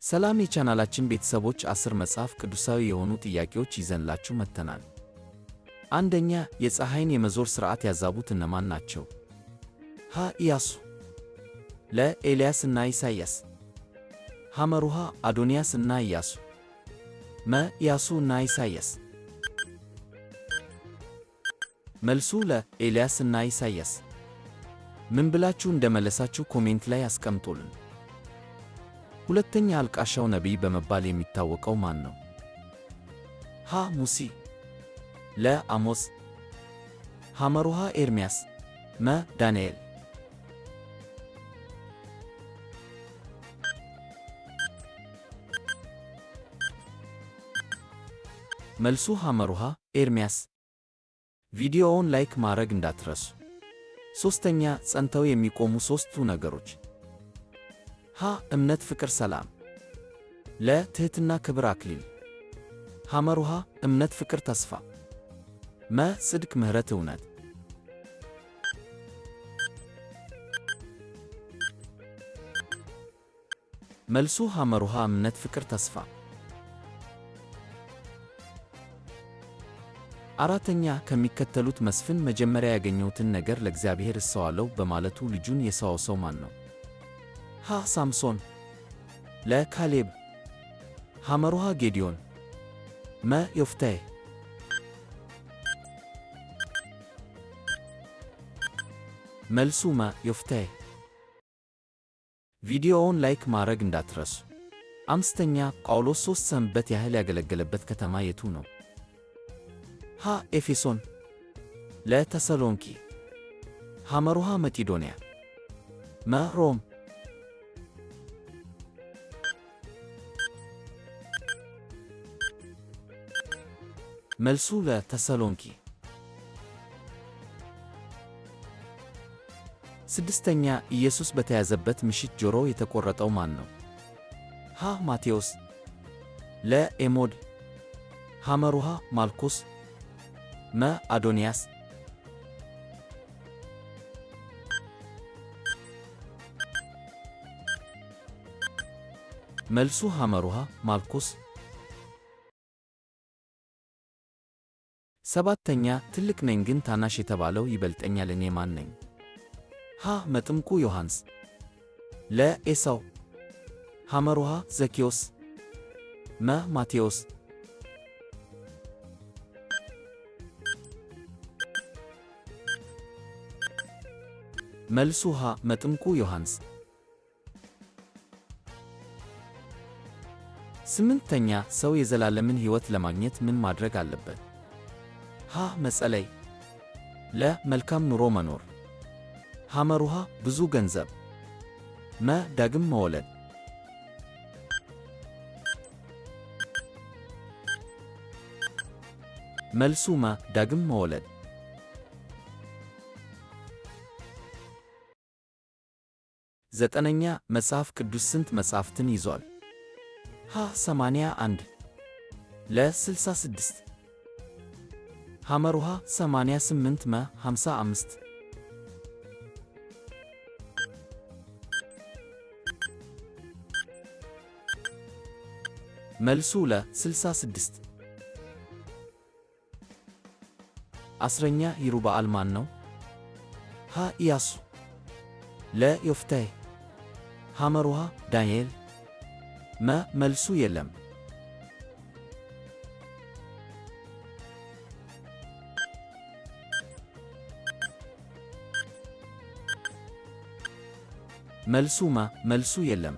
ሰላም የቻናላችን ቤተሰቦች 10 መጽሐፍ ቅዱሳዊ የሆኑ ጥያቄዎች ይዘንላችሁ መጥተናል። አንደኛ፣ የፀሐይን የመዞር ሥርዓት ያዛቡት እነማን ናቸው? ሀ. ኢያሱ ለ. ኤልያስ እና ኢሳይያስ ሐመሩሃ አዶንያስ እና ኢያሱ መ. ኢያሱ እና ኢሳይያስ መልሱ ለ. ኤልያስ እና ኢሳይያስ። ምን ብላችሁ እንደመለሳችሁ ኮሜንት ላይ አስቀምጡልን። ሁለተኛ፣ አልቃሻው ነቢይ በመባል የሚታወቀው ማን ነው? ሀ. ሙሴ ለ. አሞጽ ሐመሩሃ ኤርምያስ መ. ዳንኤል መልሱ ሐመሩሃ ኤርምያስ። ቪዲዮውን ላይክ ማድረግ እንዳትረሱ። ሦስተኛ፣ ጸንተው የሚቆሙ ሦስቱ ነገሮች። ሀ. እምነት፣ ፍቅር፣ ሰላም ለ. ትሕትና፣ ክብር፣ አክሊል ሐመሩሃ እምነት፣ ፍቅር፣ ተስፋ መ. ጽድቅ፣ ምሕረት፣ እውነት መልሱ ሐመሩሃ እምነት፣ ፍቅር፣ ተስፋ። አራተኛ፣ ከሚከተሉት መስፍን መጀመሪያ ያገኘሁትን ነገር ለእግዚአብሔር እሰዋለሁ በማለቱ ልጁን የሰዋው ሰው ማን ነው? ሀ. ሳምሶን ለ. ካሌብ ሐመሩሃ ጌዲዮን መ. ዮፍታሔ መልሱ መ. ዮፍታሔ። ቪዲዮውን ላይክ ማድረግ እንዳትረሱ። አምስተኛ፣ ጳውሎስ 3 ሰንበት ያህል ያገለገለበት ከተማ የቱ ነው? ሀ. ኤፌሶን ለ. ተሰሎንኪ ሐመሩሃ መቄዶንያ መ. ሮም መልሱ ለ. ተሰሎንኪ። ስድስተኛ፣ ኢየሱስ በተያዘበት ምሽት ጆሮው የተቆረጠው ማን ነው? ሀ. ማቴዎስ ለ. ኤሞድ ሐመሩሃ ማልኮስ መ. አዶንያስ መልሱ ሐመሩሃ ማልኮስ። ሰባተኛ፣ ትልቅ ነኝ ግን ታናሽ የተባለው ይበልጠኛል እኔ ማን ነኝ? ሀ. መጥምቁ ዮሐንስ ለ. ኤሳው ሐመሩሃ ዘኬዎስ መ. ማቴዎስ መልሱ ሀ. መጥምቁ ዮሐንስ። ስምንተኛ፣ ሰው የዘላለምን ሕይወት ለማግኘት ምን ማድረግ አለበት? ሀ. መጸለይ ለ. መልካም ኑሮ መኖር ሐመሩሃ ብዙ ገንዘብ መ. ዳግም መወለድ መልሱ መ. ዳግም መወለድ። ዘጠነኛ፣ መጽሐፍ ቅዱስ ስንት መጽሐፍትን ይዟል? ሀ. 81 ለ. 66 ሐመሩሃ 88 መ. 55 መልሱ ለ. 66 አስረኛ፣ ይሩበኣል ማን ነው? ሀ. ኢያሱ ለ. ዮፍታሔ ሐመሩሃ ዳንኤል መ. መልሱ የለም። መልሱ መ. መልሱ የለም።